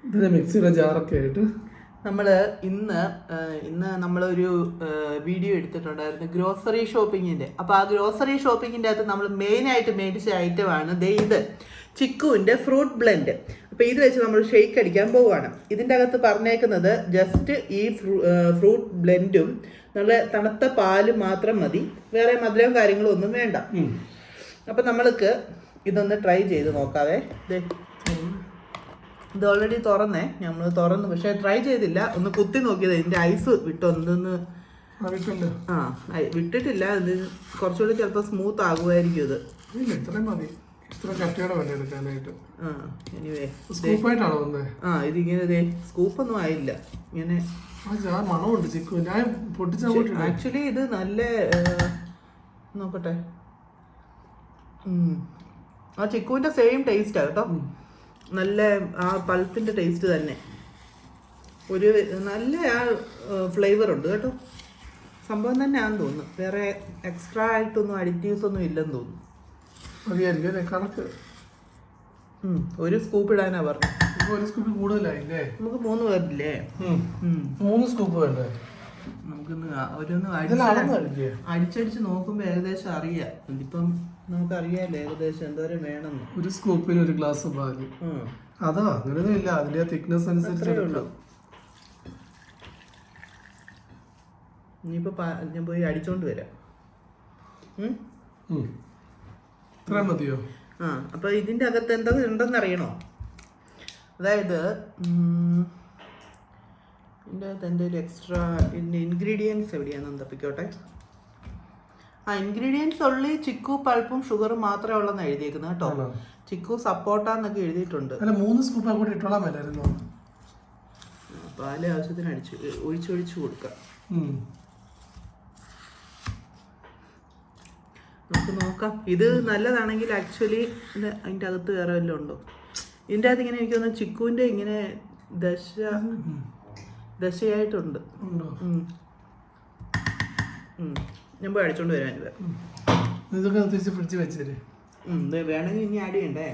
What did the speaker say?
ഇതിലെ മിക്സിയുടെ ജാറൊക്കെ ആയിട്ട് നമ്മൾ ഇന്ന് നമ്മളൊരു വീഡിയോ എടുത്തിട്ടുണ്ടായിരുന്നു ഗ്രോസറി ഷോപ്പിങ്ങിൻ്റെ. അപ്പോൾ ആ ഗ്രോസറി ഷോപ്പിങ്ങിൻ്റെ അകത്ത് നമ്മൾ മെയിനായിട്ട് മേടിച്ച ഐറ്റമാണ് ഇത് ചിക്കുവിൻ്റെ ഫ്രൂട്ട് ബ്ലെൻഡ്. അപ്പോൾ ഇത് വെച്ച് നമ്മൾ ഷെയ്ക്ക് അടിക്കാൻ പോവുകയാണ്. ഇതിൻ്റെ അകത്ത് പറഞ്ഞേക്കുന്നത് ജസ്റ്റ് ഈ ഫ്രൂട്ട് ബ്ലെൻഡും നല്ല തണുത്ത പാല് മാത്രം മതി, വേറെ മധുരവും കാര്യങ്ങളും ഒന്നും വേണ്ട. അപ്പം നമ്മൾക്ക് ഇതൊന്ന് ട്രൈ ചെയ്ത് നോക്കാവേ. ഇത് ഓൾറെഡി നമ്മൾ തുറന്നു, പക്ഷെ ട്രൈ ചെയ്തില്ല. ഒന്ന് കുത്തി നോക്കിയത് ഇതിന്റെ ഐസ് വിട്ടോ എന്തെന്ന് വിട്ടിട്ടില്ല. ഇത് കുറച്ചുകൂടി ചിലപ്പോൾ സ്മൂത്ത് ആകുമായിരിക്കും. ഇത് ഇതിങ്ങനെ സ്കൂപ്പൊന്നും ആയില്ല. ഇങ്ങനെ ആക്ച്വലി ഇത് നല്ല നോക്കട്ടെ, ആ ചിക്കുവിന്റെ സെയിം ടേസ്റ്റാ കേട്ടോ. നല്ല ആ പൾപ്പിന്റെ ടേസ്റ്റ് തന്നെ, ഒരു നല്ല ആ ഫ്ലേവർ ഉണ്ട് കേട്ടോ. സംഭവം തന്നെയാണെന്ന് തോന്നുന്നു, വേറെ എക്സ്ട്രാ ആയിട്ടൊന്നും അഡിറ്റീവ്സ് ഒന്നും ഇല്ലെന്ന് തോന്നുന്നു. കണക്ക് ഒരു സ്കൂപ്പ് ഇടാനാ പറഞ്ഞു. ഒരു സ്കൂപ്പ് കൂടുതലായില്ലേ? നമുക്ക് 3 പേരില്ലേ? 3 സ്കൂപ്പ് വേണ്ടേ? നമുക്കൊന്ന് അടിച്ചടിച്ച് നോക്കുമ്പോ ഏകദേശം അറിയാം. ഇതിപ്പം നമുക്കറിയാലോ ഏകദേശം എന്തോരം വേണമെന്ന്. ഒരു സ്കൂപ്പിന് ഒരു ഗ്ലാസ് പാല്. അതാ അങ്ങനെയൊന്നും ഇല്ല, അതിന്റെ തിക്നെസ് അനുസരിച്ച്. ഇനിയിപ്പോ ഞാൻ പോയി അടിച്ചോണ്ട് വരാം. ഇത്ര മതിയോ? അപ്പൊ ഇതിന്റെ അകത്ത് എന്തൊക്കെ ഉണ്ടെന്ന് അറിയണോ? അതായത് ഇതിൻ്റെ അകത്ത് എൻ്റെ ഒരു എക്സ്ട്രാ ഇൻഗ്രീഡിയൻസ് എവിടെയാണെന്ന് തപ്പിക്കോട്ടെ. ഇൻഗ്രീഡിയൻസ് ഉള്ളി ചിക്കു പൾപ്പും ഷുഗറും മാത്രമേ ഉള്ളെന്ന് എഴുതിയേക്കുന്നത് കേട്ടോ. ചിക്കു സപ്പോട്ട എന്നൊക്കെ എഴുതിയിട്ടുണ്ട്. 3 സ്കൂപ്പ് കൂടി ഇട്ടോളാൻ മേലായിരുന്നോ? പാല് ആവശ്യത്തിന് ഒഴിച്ചൊഴിച്ചു കൊടുക്കാം. നമുക്ക് നോക്കാം. ഇത് നല്ലതാണെങ്കിൽ ആക്ച്വലി അതിൻ്റെ അകത്ത് വേറെ വല്ലതും ഉണ്ടോ? ഇതിൻ്റെ അകത്ത് ഇങ്ങനെ എനിക്ക് തോന്നുന്നു ചിക്കുവിൻ്റെ ഇങ്ങനെ ദശയായിട്ടുണ്ട്. ഞാൻ പോയി അടിച്ചോണ്ട് വരാൻ. ഇതൊക്കെ ഫ്രിഡ്ജ് വെച്ചേ വേണമെങ്കിൽ ഇനി ആഡ് ചെയ്യണ്ടേ?